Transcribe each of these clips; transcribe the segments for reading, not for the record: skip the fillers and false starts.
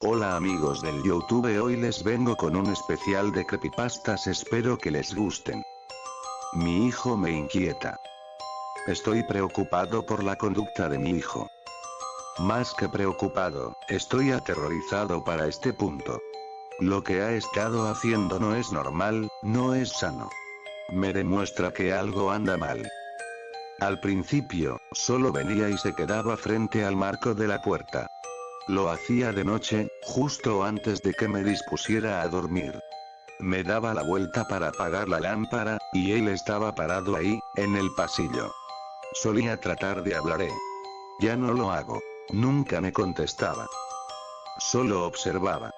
Hola amigos del YouTube, hoy les vengo con un especial de creepypastas, espero que les gusten. Mi hijo me inquieta. Estoy preocupado por la conducta de mi hijo. Más que preocupado, estoy aterrorizado para este punto. Lo que ha estado haciendo no es normal, no es sano. Me demuestra que algo anda mal. Al principio, solo venía y se quedaba frente al marco de la puerta. Lo hacía de noche, justo antes de que me dispusiera a dormir. Me daba la vuelta para apagar la lámpara, y él estaba parado ahí, en el pasillo. Solía tratar de hablar. Ya no lo hago. Nunca me contestaba. Solo observaba.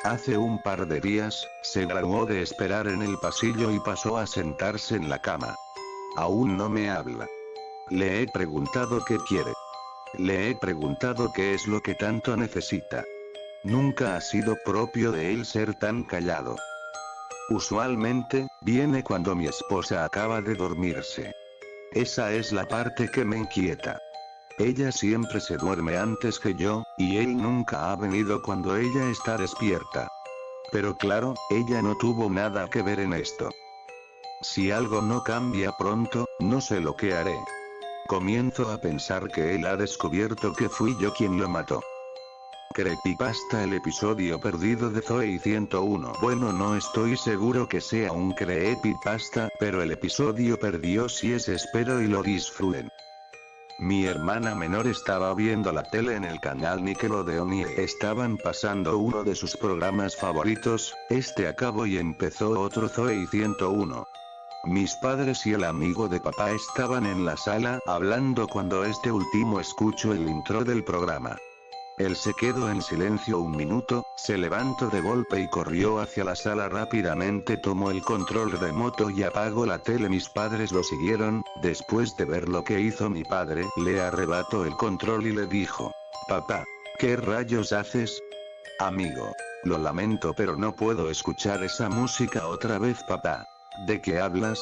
Hace un par de días, se graduó de esperar en el pasillo y pasó a sentarse en la cama. Aún no me habla. Le he preguntado qué quiere. Le he preguntado qué es lo que tanto necesita. Nunca ha sido propio de él ser tan callado. Usualmente, viene cuando mi esposa acaba de dormirse. Esa es la parte que me inquieta. Ella siempre se duerme antes que yo, y él nunca ha venido cuando ella está despierta. Pero claro, ella no tuvo nada que ver en esto. Si algo no cambia pronto, no sé lo que haré. Comienzo a pensar que él ha descubierto que fui yo quien lo mató. Creepypasta: el episodio perdido de Zoey 101. Bueno, no estoy seguro que sea un creepypasta, pero el episodio perdió sí es, espero y lo disfruten. Mi hermana menor estaba viendo la tele en el canal Nickelodeon y estaban pasando uno de sus programas favoritos, acabó y empezó otro Zoey 101. Mis padres y el amigo de papá estaban en la sala hablando cuando este último escuchó el intro del programa. Él se quedó en silencio un minuto, se levantó de golpe y corrió hacia la sala rápidamente, tomó el control remoto y apagó la tele. Mis padres lo siguieron. Después de ver lo que hizo mi padre, le arrebató el control y le dijo: "Papá, ¿qué rayos haces?". "Amigo, lo lamento pero no puedo escuchar esa música otra vez, papá". "¿De qué hablas?".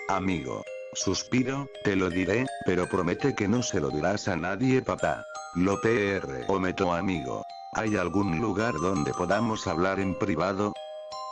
"Amigo". Suspiro: "Te lo diré, pero promete que no se lo dirás a nadie, papá". "Lo prometo, amigo. ¿Hay algún lugar donde podamos hablar en privado?".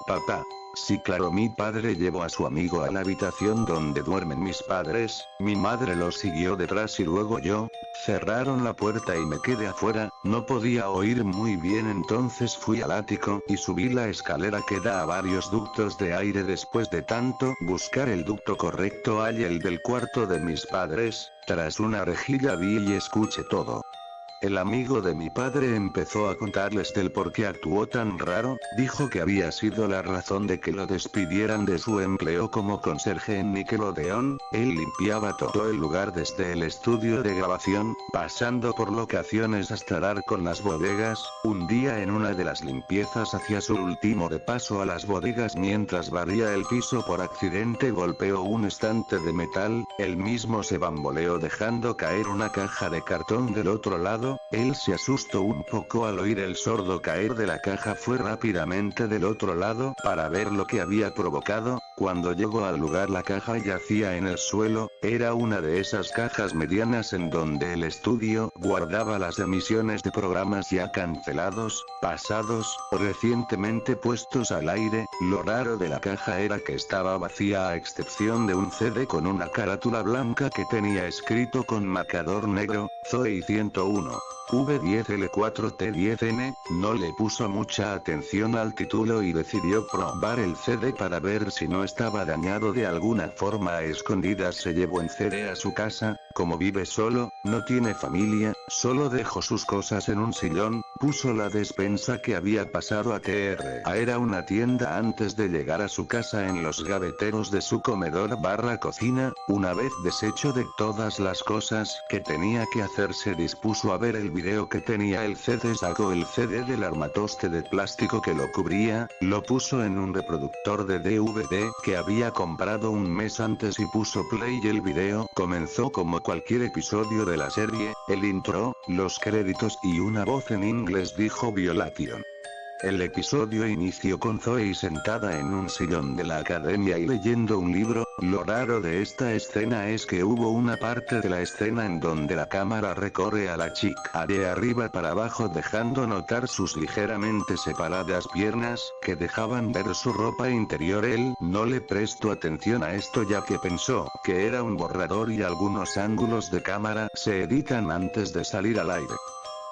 "Papá". "Sí, claro". Mi padre llevó a su amigo a la habitación donde duermen mis padres, mi madre lo siguió detrás y luego yo. Cerraron la puerta y me quedé afuera, no podía oír muy bien, entonces fui al ático y subí la escalera que da a varios ductos de aire. Después de tanto buscar el ducto correcto, hallé el del cuarto de mis padres. Tras una rejilla vi y escuché todo. El amigo de mi padre empezó a contarles del por qué actuó tan raro. Dijo que había sido la razón de que lo despidieran de su empleo como conserje en Nickelodeon. Él limpiaba todo el lugar desde el estudio de grabación, pasando por locaciones hasta dar con las bodegas. Un día en una de las limpiezas hacía su último repaso a las bodegas. Mientras barría el piso, por accidente golpeó un estante de metal. Él mismo se bamboleó dejando caer una caja de cartón del otro lado. Él se asustó un poco al oír el sordo caer de la caja. Fue rápidamente del otro lado para ver lo que había provocado. Cuando llegó al lugar, la caja yacía en el suelo. Era una de esas cajas medianas en donde el estudio guardaba las emisiones de programas ya cancelados, pasados, o recientemente puestos al aire. Lo raro de la caja era que estaba vacía a excepción de un CD con una carátula blanca que tenía escrito con marcador negro: Zoey 101. V10L4T10N, no le puso mucha atención al título y decidió probar el CD para ver si no estaba dañado de alguna forma. A escondidas se llevó el CD a su casa. Como vive solo, no tiene familia, solo dejó sus cosas en un sillón, puso la despensa que había pasado a TRA. Era una tienda antes de llegar a su casa. En los gaveteros de su comedor / cocina, una vez deshecho de todas las cosas que tenía que hacer, se dispuso a ver el video que tenía el CD. Sacó el CD del armatoste de plástico que lo cubría, lo puso en un reproductor de DVD que había comprado un mes antes y puso play. El video comenzó como cualquier episodio de la serie: el intro, los créditos y una voz en inglés dijo "Violation". El episodio inició con Zoe sentada en un sillón de la academia y leyendo un libro. Lo raro de esta escena es que hubo una parte de la escena en donde la cámara recorre a la chica de arriba para abajo dejando notar sus ligeramente separadas piernas, que dejaban ver su ropa interior. Él no le prestó atención a esto ya que pensó que era un borrador y algunos ángulos de cámara se editan antes de salir al aire.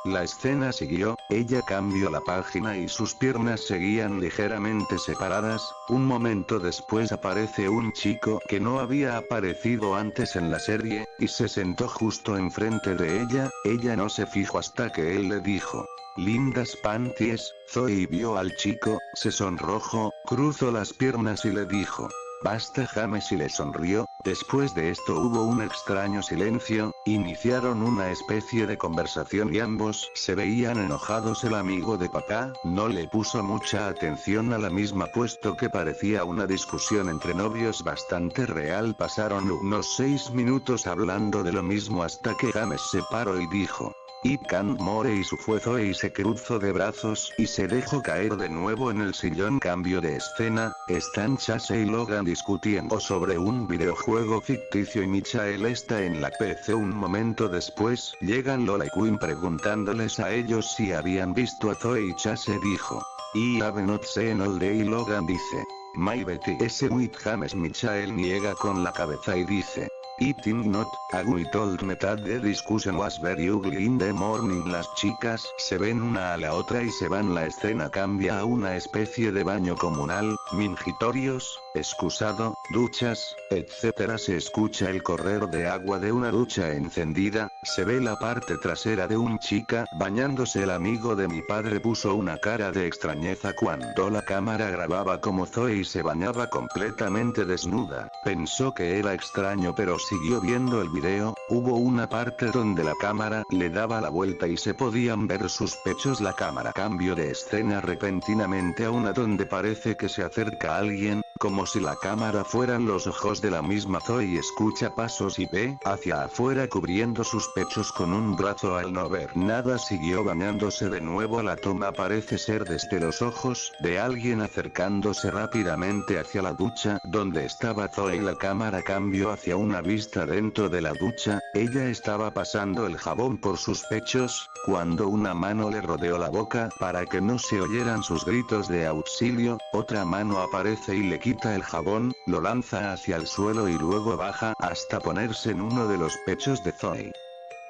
La escena siguió, ella cambió la página y sus piernas seguían ligeramente separadas. Un momento después aparece un chico que no había aparecido antes en la serie, y se sentó justo enfrente de ella. Ella no se fijó hasta que él le dijo: "Lindas panties". Zoe vio al chico, se sonrojó, cruzó las piernas y le dijo: "Basta James", y le sonrió. Después de esto hubo un extraño silencio, iniciaron una especie de conversación y ambos se veían enojados. El amigo de papá no le puso mucha atención a la misma puesto que parecía una discusión entre novios bastante real. Pasaron unos 6 minutos hablando de lo mismo hasta que James se paró y dijo: "I can't more", y su fue Zoe y se cruzó de brazos y se dejó caer de nuevo en el sillón. Cambio de escena, están Chase y Logan discutiendo sobre un videojuego ficticio y Michael está en la PC. Un momento después, llegan Lola y Quinn preguntándoles a ellos si habían visto a Zoe y Chase dijo: "I have not seen all day", y Logan dice: "My Betty is with James". Michael niega con la cabeza y dice: "I think not, we told me that the discussion was very ugly in the morning". Las chicas se ven una a la otra y se van. La escena cambia a una especie de baño comunal, mingitorios, excusado, duchas, etc. Se escucha el correr de agua de una ducha encendida, se ve la parte trasera de un chica bañándose. El amigo de mi padre puso una cara de extrañeza cuando la cámara grababa como Zoe se bañaba completamente desnuda. Pensó que era extraño pero siguió viendo el video. Hubo una parte donde la cámara le daba la vuelta y se podían ver sus pechos. La cámara cambió de escena repentinamente a una donde parece que se acerca alguien, como si la cámara fueran los ojos de la misma Zoe. Escucha pasos y ve hacia afuera cubriendo sus pechos con un brazo. Al no ver nada siguió bañándose de nuevo. La toma parece ser desde los ojos de alguien acercándose rápidamente hacia la ducha donde estaba Zoe. La cámara cambió hacia una vista dentro de la ducha. Ella estaba pasando el jabón por sus pechos, cuando una mano le rodeó la boca para que no se oyeran sus gritos de auxilio. Otra mano aparece y le quita el jabón, lo lanza hacia el suelo y luego baja hasta ponerse en uno de los pechos de Zoe.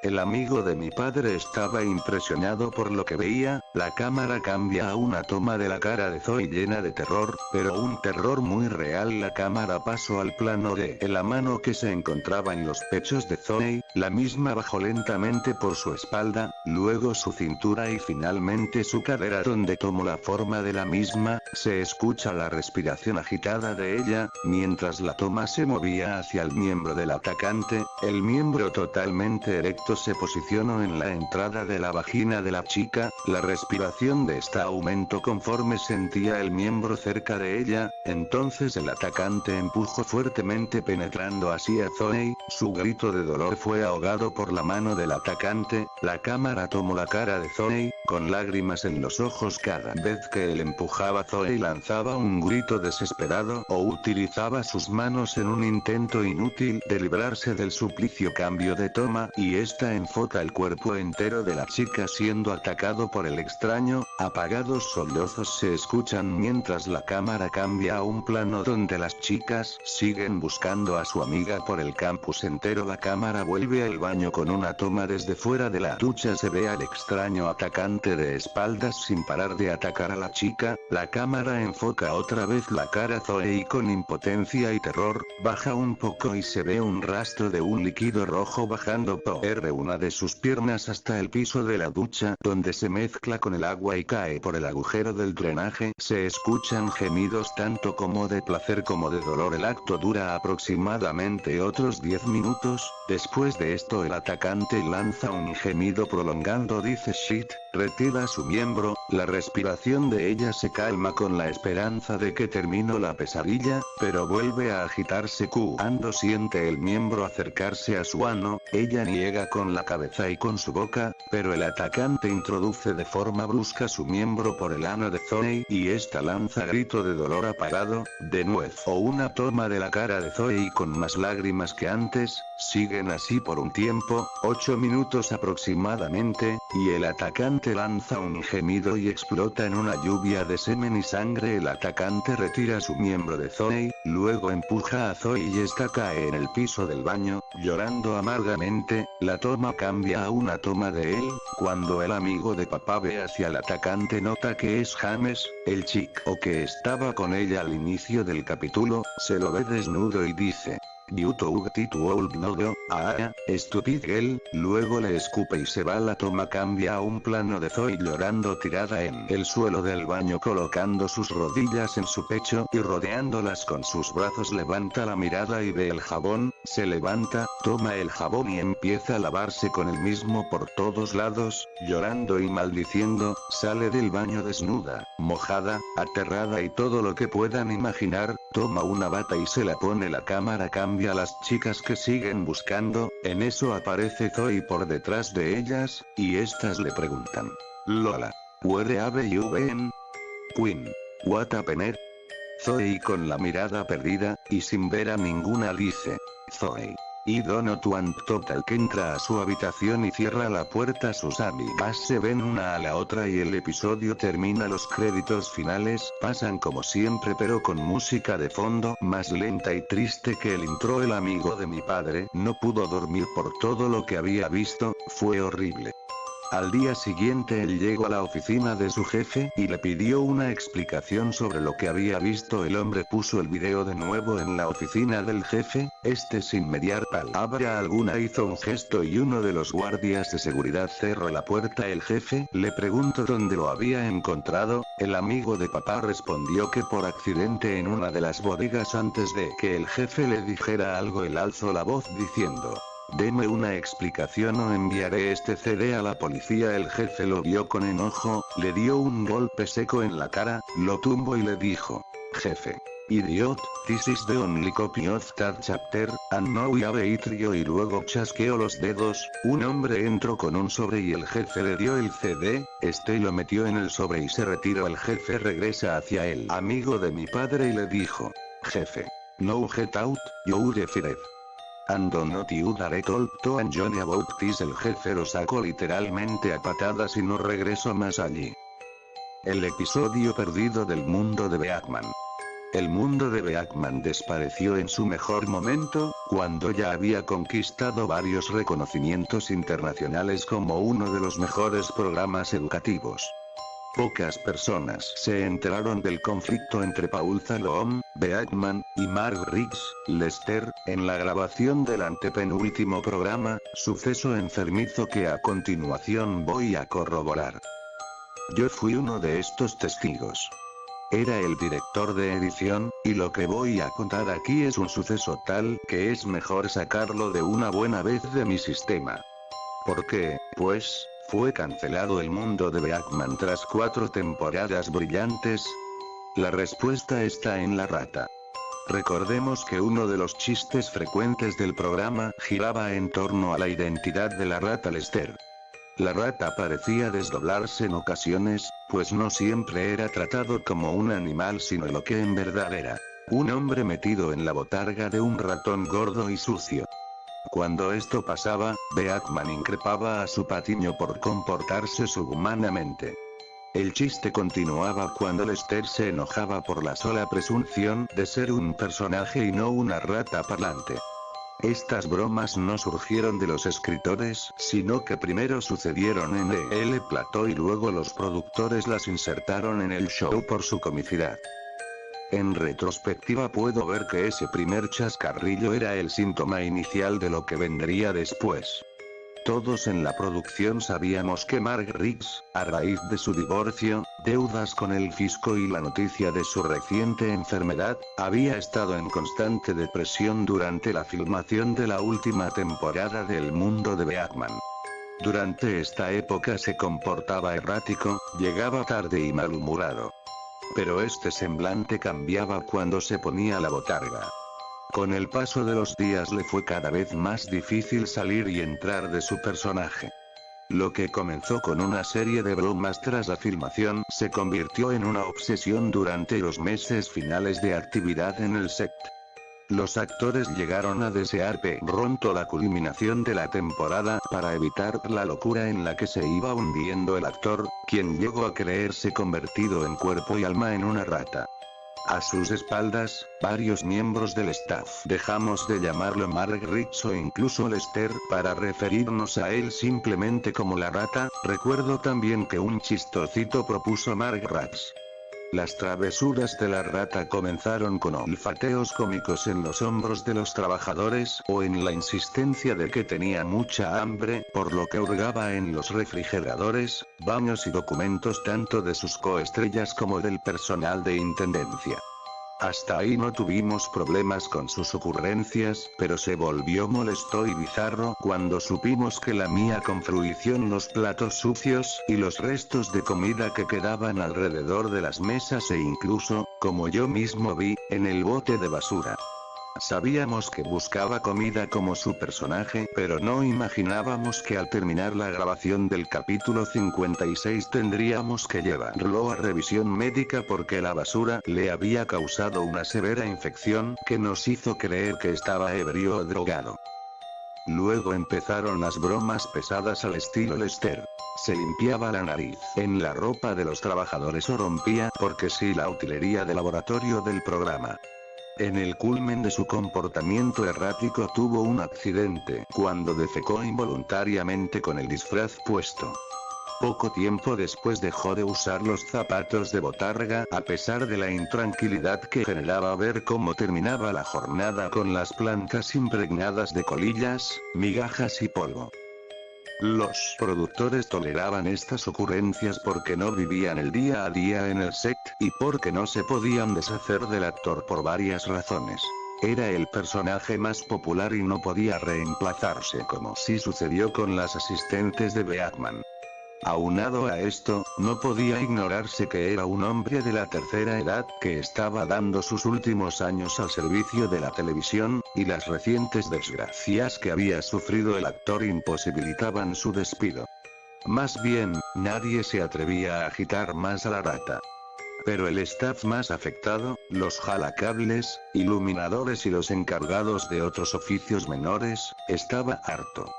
El amigo de mi padre estaba impresionado por lo que veía. La cámara cambia a una toma de la cara de Zoe llena de terror, pero un terror muy real. La cámara pasó al plano de la mano que se encontraba en los pechos de Zoe, la misma bajó lentamente por su espalda, luego su cintura y finalmente su cadera donde tomó la forma de la misma. Se escucha la respiración agitada de ella, mientras la toma se movía hacia el miembro del atacante. El miembro totalmente erecto se posicionó en la entrada de la vagina de la chica. La respiración de esta aumentó conforme sentía el miembro cerca de ella. Entonces el atacante empujó fuertemente penetrando así a Zoe. Su grito de dolor fue ahogado por la mano del atacante. La cámara tomó la cara de Zoe, con lágrimas en los ojos cada vez que él empujaba a Zoe y lanzaba un grito desesperado o utilizaba sus manos en un intento inútil de librarse del suplicio. Cambio de toma y esta enfoca el cuerpo entero de la chica siendo atacado por el extraño. Apagados sollozos se escuchan mientras la cámara cambia a un plano donde las chicas siguen buscando a su amiga por el campus entero. La cámara vuelve al baño con una toma desde fuera de la ducha. Se ve al extraño atacante de espaldas sin parar de atacar a la chica. La cámara enfoca otra vez la cara a Zoe y con impotencia y terror, baja un poco y se ve un rastro de un líquido rojo bajando por una de sus piernas hasta el piso de la ducha, donde se mezcla con el agua y cae por el agujero del drenaje. Se escuchan gemidos tanto como de placer como de dolor. El acto dura aproximadamente otros 10 minutos. Después de esto el atacante lanza un gemido prolongando, dice shit, retira su miembro. La respiración de ella se calma con la esperanza de que terminó la pesadilla, pero vuelve a agitarse cuando siente el miembro acercarse a su ano. Ella niega con la cabeza y con su boca, pero el atacante introduce de forma forma brusca su miembro por el ano de Zoe y esta lanza grito de dolor apagado, de nuez o una toma de la cara de Zoe y con más lágrimas que antes, siguen así por un tiempo, 8 minutos aproximadamente, y el atacante lanza un gemido y explota en una lluvia de semen y sangre. El atacante retira su miembro de Zoe, luego empuja a Zoe y esta cae en el piso del baño, llorando amargamente. La toma cambia a una toma de él, cuando el amigo de papá ve hacia el atacante nota que es James, el chico que estaba con ella al inicio del capítulo, se lo ve desnudo y dice: "You took it to old no, stupid girl", luego le escupe y se va. La toma cambia a un plano de Zoe llorando tirada en el suelo del baño colocando sus rodillas en su pecho y rodeándolas con sus brazos. Levanta la mirada y ve el jabón, se levanta, toma el jabón y empieza a lavarse con el mismo por todos lados, llorando y maldiciendo. Sale del baño desnuda, mojada, aterrada y todo lo que puedan imaginar. Toma una bata y se la pone. La cámara cambia a las chicas que siguen buscando, en eso aparece Zoe por detrás de ellas, y estas le preguntan: "Lola, where have you been? Queen, what happened?". Zoe con la mirada perdida, y sin ver a ninguna dice: "Zoe, I don't want to talk", entra a su habitación y cierra la puerta. Sus amigas se ven una a la otra y el episodio termina. Los créditos finales pasan como siempre pero con música de fondo más lenta y triste que el intro. El amigo de mi padre no pudo dormir por todo lo que había visto, fue horrible. Al día siguiente él llegó a la oficina de su jefe y le pidió una explicación sobre lo que había visto. El hombre puso el video de nuevo en la oficina del jefe, sin mediar palabra alguna hizo un gesto y uno de los guardias de seguridad cerró la puerta. El jefe le preguntó dónde lo había encontrado. El amigo de papá respondió que por accidente en una de las bodegas. Antes de que el jefe le dijera algo él alzó la voz diciendo: "Deme una explicación o enviaré este CD a la policía". El jefe lo vio con enojo, le dio un golpe seco en la cara, lo tumbó y le dijo: "Jefe, idiot, this is the only copy of that chapter, and now I have it", y luego chasqueó los dedos. Un hombre entró con un sobre y el jefe le dio el CD, lo metió en el sobre y se retiró. El jefe regresa hacia el amigo de mi padre y le dijo: "Jefe, no get out, you're fired. Ando not you dare talk to Johnny about this". El jefe lo sacó literalmente a patadas y no regresó más allí. El episodio perdido del mundo de Beakman. El mundo de Beakman desapareció en su mejor momento, cuando ya había conquistado varios reconocimientos internacionales como uno de los mejores programas educativos. Pocas personas se enteraron del conflicto entre Paul Zaloom, Beakman, y Mark Riggs, Lester, en la grabación del antepenúltimo programa, suceso enfermizo que a continuación voy a corroborar. Yo fui uno de estos testigos. Era el director de edición, y lo que voy a contar aquí es un suceso tal que es mejor sacarlo de una buena vez de mi sistema. ¿Por qué? Pues, ¿fue cancelado el mundo de Beakman tras 4 temporadas brillantes? La respuesta está en la rata. Recordemos que uno de los chistes frecuentes del programa giraba en torno a la identidad de la rata Lester. La rata parecía desdoblarse en ocasiones, pues no siempre era tratado como un animal sino lo que en verdad era: un hombre metido en la botarga de un ratón gordo y sucio. Cuando esto pasaba, Beakman increpaba a su patiño por comportarse subhumanamente. El chiste continuaba cuando Lester se enojaba por la sola presunción de ser un personaje y no una rata parlante. Estas bromas no surgieron de los escritores, sino que primero sucedieron en el plató y luego los productores las insertaron en el show por su comicidad. En retrospectiva puedo ver que ese primer chascarrillo era el síntoma inicial de lo que vendría después. Todos en la producción sabíamos que Mark Riggs, a raíz de su divorcio, deudas con el fisco y la noticia de su reciente enfermedad, había estado en constante depresión durante la filmación de la última temporada de El mundo de Beakman. Durante esta época se comportaba errático, llegaba tarde y malhumorado. Pero este semblante cambiaba cuando se ponía la botarga. Con el paso de los días le fue cada vez más difícil salir y entrar de su personaje. Lo que comenzó con una serie de bromas tras la filmación se convirtió en una obsesión durante los meses finales de actividad en el set. Los actores llegaron a desear pronto la culminación de la temporada para evitar la locura en la que se iba hundiendo el actor, quien llegó a creerse convertido en cuerpo y alma en una rata. A sus espaldas, varios miembros del staff dejamos de llamarlo Mark Riggs o incluso Lester para referirnos a él simplemente como la rata. Recuerdo también que un chistosito propuso Mark Rats. Las travesuras de la rata comenzaron con olfateos cómicos en los hombros de los trabajadores o en la insistencia de que tenía mucha hambre, por lo que hurgaba en los refrigeradores, baños y documentos tanto de sus coestrellas como del personal de intendencia. Hasta ahí no tuvimos problemas con sus ocurrencias, pero se volvió molesto y bizarro cuando supimos que lamía con fruición los platos sucios y los restos de comida que quedaban alrededor de las mesas e incluso, como yo mismo vi, en el bote de basura. Sabíamos que buscaba comida como su personaje, pero no imaginábamos que al terminar la grabación del capítulo 56 tendríamos que llevarlo a revisión médica porque la basura le había causado una severa infección que nos hizo creer que estaba ebrio o drogado. Luego empezaron las bromas pesadas al estilo Lester. Se limpiaba la nariz en la ropa de los trabajadores o rompía porque sí la utilería de laboratorio del programa. En el culmen de su comportamiento errático tuvo un accidente cuando defecó involuntariamente con el disfraz puesto. Poco tiempo después dejó de usar los zapatos de botarga a pesar de la intranquilidad que generaba ver cómo terminaba la jornada con las plantas impregnadas de colillas, migajas y polvo. Los productores toleraban estas ocurrencias porque no vivían el día a día en el set, y porque no se podían deshacer del actor por varias razones. Era el personaje más popular y no podía reemplazarse como sí sucedió con las asistentes de Beckman. Aunado a esto, no podía ignorarse que era un hombre de la tercera edad que estaba dando sus últimos años al servicio de la televisión, y las recientes desgracias que había sufrido el actor imposibilitaban su despido. Más bien, nadie se atrevía a agitar más a la rata. Pero el staff más afectado, los jalacables, iluminadores y los encargados de otros oficios menores, estaba harto.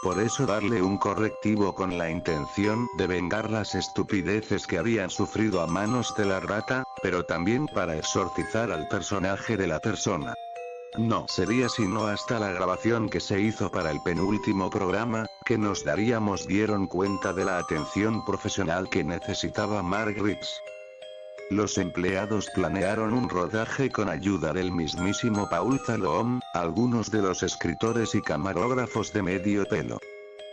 Por eso darle un correctivo con la intención de vengar las estupideces que habían sufrido a manos de la rata, pero también para exorcizar al personaje de la persona. No sería sino hasta la grabación que se hizo para el penúltimo programa, que nos dieron cuenta de la atención profesional que necesitaba Mark Riggs. Los empleados planearon un rodaje con ayuda del mismísimo Paul Zaloom, algunos de los escritores y camarógrafos de medio pelo.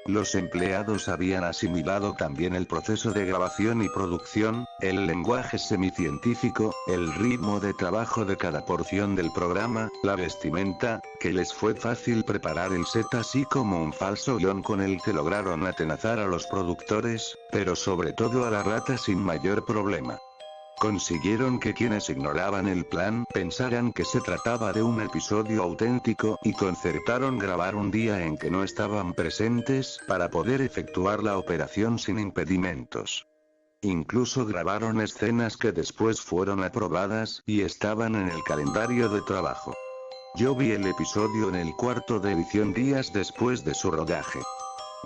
Los empleados habían asimilado también el proceso de grabación y producción, el lenguaje semicientífico, el ritmo de trabajo de cada porción del programa, la vestimenta, que les fue fácil preparar el set así como un falso guión con el que lograron atenazar a los productores, pero sobre todo a la rata sin mayor problema. Consiguieron que quienes ignoraban el plan pensaran que se trataba de un episodio auténtico y concertaron grabar un día en que no estaban presentes para poder efectuar la operación sin impedimentos. Incluso grabaron escenas que después fueron aprobadas y estaban en el calendario de trabajo. Yo vi el episodio en el cuarto de edición días después de su rodaje.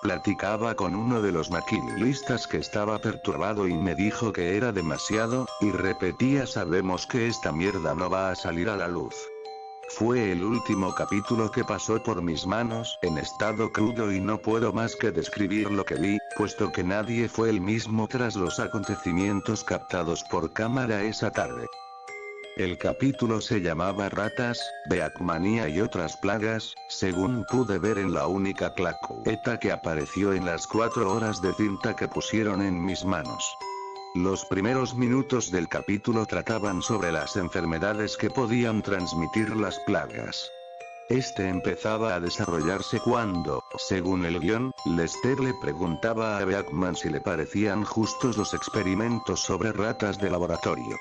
Platicaba con uno de los maquinistas que estaba perturbado y me dijo que era demasiado, y repetía sabemos que esta mierda no va a salir a la luz. Fue el último capítulo que pasó por mis manos en estado crudo y no puedo más que describir lo que vi, puesto que nadie fue el mismo tras los acontecimientos captados por cámara esa tarde. El capítulo se llamaba Ratas, Beckmanía y otras plagas, según pude ver en la única claqueta que apareció en las 4 horas de cinta que pusieron en mis manos. Los primeros minutos del capítulo trataban sobre las enfermedades que podían transmitir las plagas. Este empezaba a desarrollarse cuando, según el guión, Lester le preguntaba a Beckman si le parecían justos los experimentos sobre ratas de laboratorio.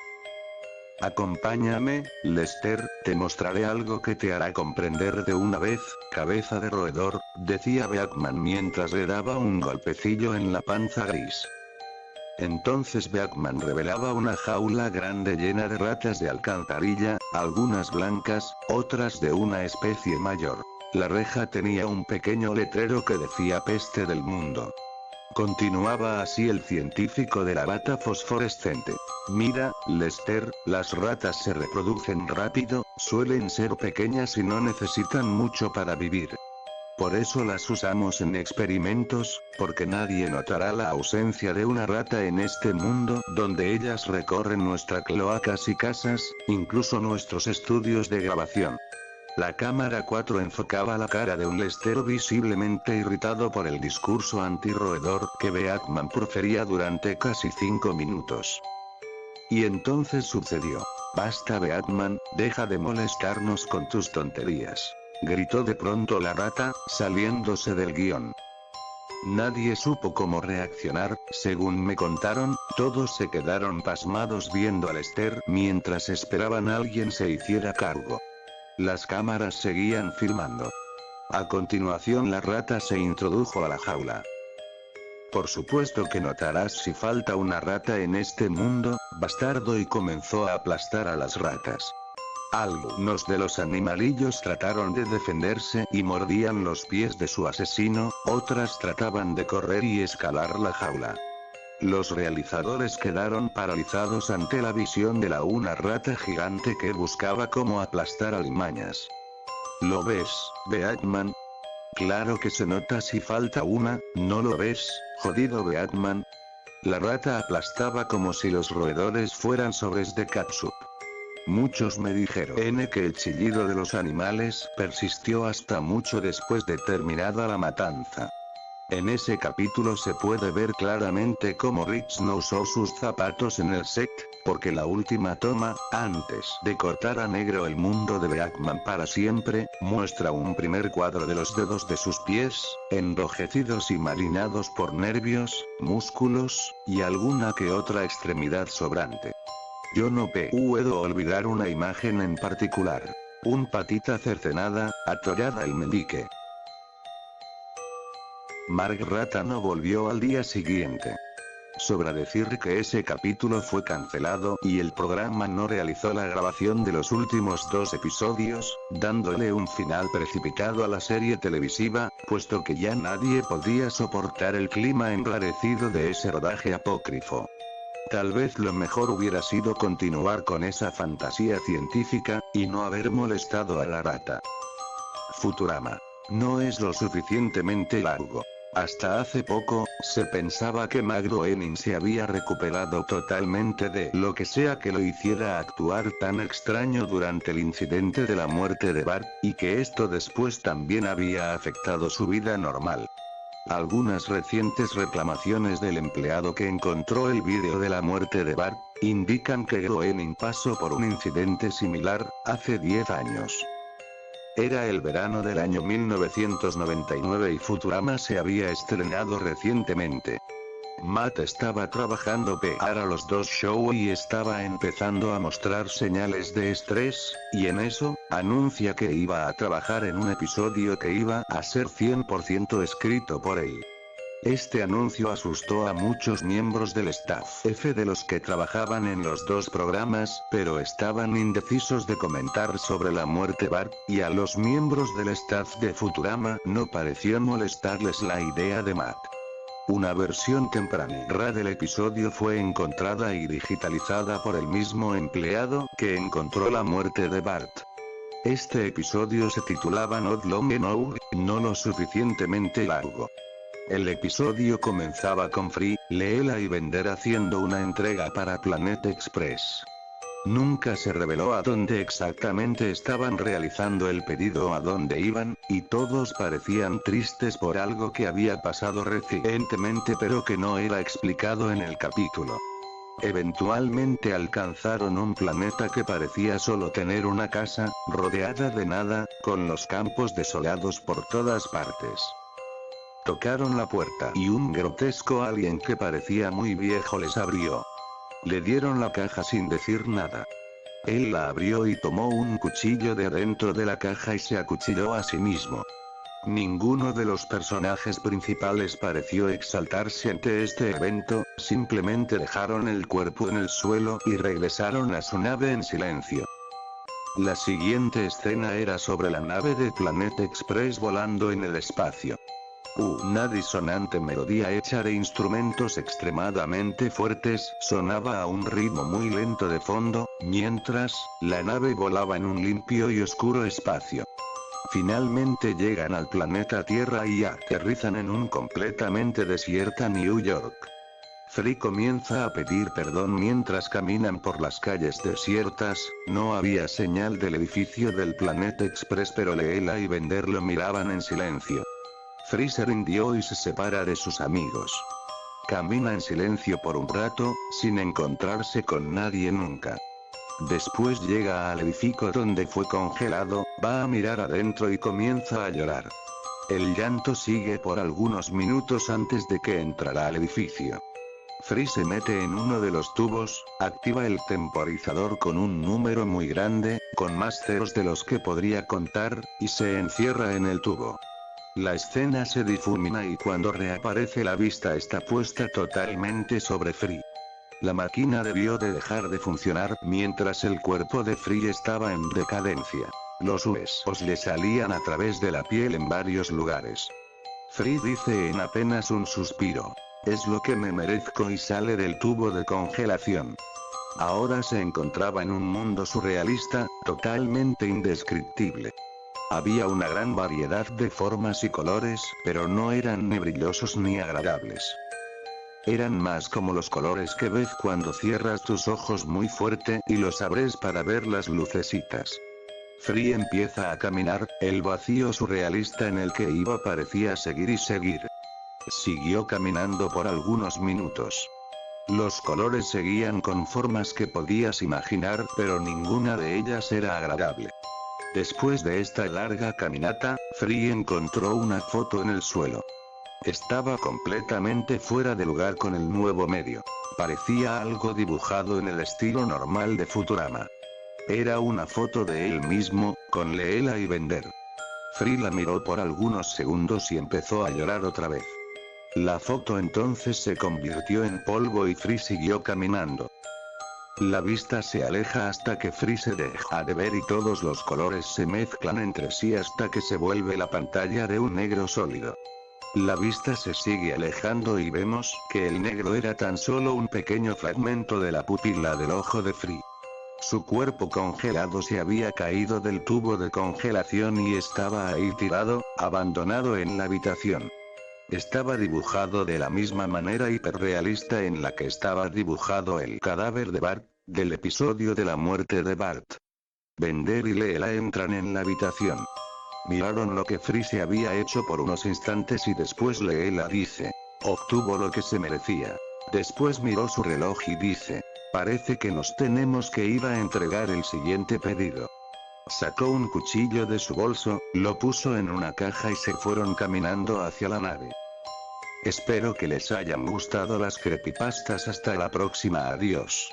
Acompáñame, Lester, te mostraré algo que te hará comprender de una vez, cabeza de roedor, decía Beakman mientras le daba un golpecillo en la panza gris. Entonces Beakman revelaba una jaula grande llena de ratas de alcantarilla, algunas blancas, otras de una especie mayor. La reja tenía un pequeño letrero que decía peste del mundo. Continuaba así el científico de la bata fosforescente. Mira, Lester, las ratas se reproducen rápido, suelen ser pequeñas y no necesitan mucho para vivir. Por eso las usamos en experimentos, porque nadie notará la ausencia de una rata en este mundo, donde ellas recorren nuestras cloacas y casas, incluso nuestros estudios de grabación. La cámara 4 enfocaba la cara de un Lester visiblemente irritado por el discurso anti-roedor que Beakman profería durante casi 5 minutos. Y entonces sucedió. Basta Beakman, deja de molestarnos con tus tonterías. Gritó de pronto la rata, saliéndose del guión. Nadie supo cómo reaccionar, según me contaron, todos se quedaron pasmados viendo a Lester mientras esperaban a alguien se hiciera cargo. Las cámaras seguían filmando. A continuación la rata se introdujo a la jaula. Por supuesto que notarás si falta una rata en este mundo, bastardo, y comenzó a aplastar a las ratas. Algunos de los animalillos trataron de defenderse y mordían los pies de su asesino, otras trataban de correr y escalar la jaula. Los realizadores quedaron paralizados ante la visión de una rata gigante que buscaba cómo aplastar alimañas. ¿Lo ves, Beakman? Claro que se nota si falta una, ¿no lo ves, jodido Beakman? La rata aplastaba como si los roedores fueran sobres de catsup. Muchos me dijeron que el chillido de los animales persistió hasta mucho después de terminada la matanza. En ese capítulo se puede ver claramente cómo Rich no usó sus zapatos en el set, porque la última toma, antes de cortar a negro el mundo de Beakman para siempre, muestra un primer cuadro de los dedos de sus pies, enrojecidos y marinados por nervios, músculos, y alguna que otra extremidad sobrante. Yo no puedo olvidar una imagen en particular. Un patita cercenada, atollada el meñique. Mark Rata no volvió al día siguiente. Sobra decir que ese capítulo fue cancelado y el programa no realizó la grabación de los últimos 2 episodios, dándole un final precipitado a la serie televisiva, puesto que ya nadie podía soportar el clima enrarecido de ese rodaje apócrifo. Tal vez lo mejor hubiera sido continuar con esa fantasía científica, y no haber molestado a la rata. Futurama. No es lo suficientemente largo. Hasta hace poco, se pensaba que Matt Groening se había recuperado totalmente de lo que sea que lo hiciera actuar tan extraño durante el incidente de la muerte de Bart, y que esto después también había afectado su vida normal. Algunas recientes reclamaciones del empleado que encontró el vídeo de la muerte de Bart, indican que Groening pasó por un incidente similar, hace 10 años. Era el verano del año 1999 y Futurama se había estrenado recientemente. Matt estaba trabajando para los 2 shows y estaba empezando a mostrar señales de estrés, y en eso, anuncia que iba a trabajar en un episodio que iba a ser 100% escrito por él. Este anuncio asustó a muchos miembros del staff F de los que trabajaban en los 2 programas, pero estaban indecisos de comentar sobre la muerte de Bart, y a los miembros del staff de Futurama no pareció molestarles la idea de Matt. Una versión temprana del episodio fue encontrada y digitalizada por el mismo empleado que encontró la muerte de Bart. Este episodio se titulaba Not Long Enough, no lo suficientemente largo. El episodio comenzaba con Free, Leela y Bender haciendo una entrega para Planet Express. Nunca se reveló a dónde exactamente estaban realizando el pedido o a dónde iban, y todos parecían tristes por algo que había pasado recientemente pero que no era explicado en el capítulo. Eventualmente alcanzaron un planeta que parecía solo tener una casa, rodeada de nada, con los campos desolados por todas partes. Tocaron la puerta y un grotesco alien que parecía muy viejo les abrió. Le dieron la caja sin decir nada. Él la abrió y tomó un cuchillo de dentro de la caja y se acuchilló a sí mismo. Ninguno de los personajes principales pareció exaltarse ante este evento, simplemente dejaron el cuerpo en el suelo y regresaron a su nave en silencio. La siguiente escena era sobre la nave de Planet Express volando en el espacio. Una disonante melodía hecha de instrumentos extremadamente fuertes sonaba a un ritmo muy lento de fondo, mientras la nave volaba en un limpio y oscuro espacio. Finalmente llegan al planeta Tierra y aterrizan en un completamente desierta New York. Free comienza a pedir perdón mientras caminan por las calles desiertas. No había señal del edificio del Planet Express, pero Leela y Bender lo miraban en silencio. Free se rindió y se separa de sus amigos. Camina en silencio por un rato, sin encontrarse con nadie nunca. Después llega al edificio donde fue congelado, va a mirar adentro y comienza a llorar. El llanto sigue por algunos minutos antes de que entrara al edificio. Free se mete en uno de los tubos, activa el temporizador con un número muy grande, con más ceros de los que podría contar, y se encierra en el tubo. La escena se difumina y cuando reaparece la vista está puesta totalmente sobre Free. La máquina debió de dejar de funcionar mientras el cuerpo de Free estaba en decadencia. Los huesos le salían a través de la piel en varios lugares. Free dice en apenas un suspiro: "Es lo que me merezco", y sale del tubo de congelación. Ahora se encontraba en un mundo surrealista, totalmente indescriptible. Había una gran variedad de formas y colores, pero no eran ni brillosos ni agradables. Eran más como los colores que ves cuando cierras tus ojos muy fuerte y los abres para ver las lucecitas. Free empieza a caminar, el vacío surrealista en el que iba parecía seguir y seguir. Siguió caminando por algunos minutos. Los colores seguían con formas que podías imaginar, pero ninguna de ellas era agradable. Después de esta larga caminata, Free encontró una foto en el suelo. Estaba completamente fuera de lugar con el nuevo medio. Parecía algo dibujado en el estilo normal de Futurama. Era una foto de él mismo, con Leela y Bender. Free la miró por algunos segundos y empezó a llorar otra vez. La foto entonces se convirtió en polvo y Free siguió caminando. La vista se aleja hasta que Free se deja de ver y todos los colores se mezclan entre sí hasta que se vuelve la pantalla de un negro sólido. La vista se sigue alejando y vemos que el negro era tan solo un pequeño fragmento de la pupila del ojo de Free. Su cuerpo congelado se había caído del tubo de congelación y estaba ahí tirado, abandonado en la habitación. Estaba dibujado de la misma manera hiperrealista en la que estaba dibujado el cadáver de Bart, del episodio de la muerte de Bart. Bender y Leela entran en la habitación. Miraron lo que Free se había hecho por unos instantes y después Leela dice: "Obtuvo lo que se merecía". Después miró su reloj y dice: "Parece que nos tenemos que ir a entregar el siguiente pedido". Sacó un cuchillo de su bolso, lo puso en una caja y se fueron caminando hacia la nave. Espero que les hayan gustado las creepypastas. Hasta la próxima. Adiós.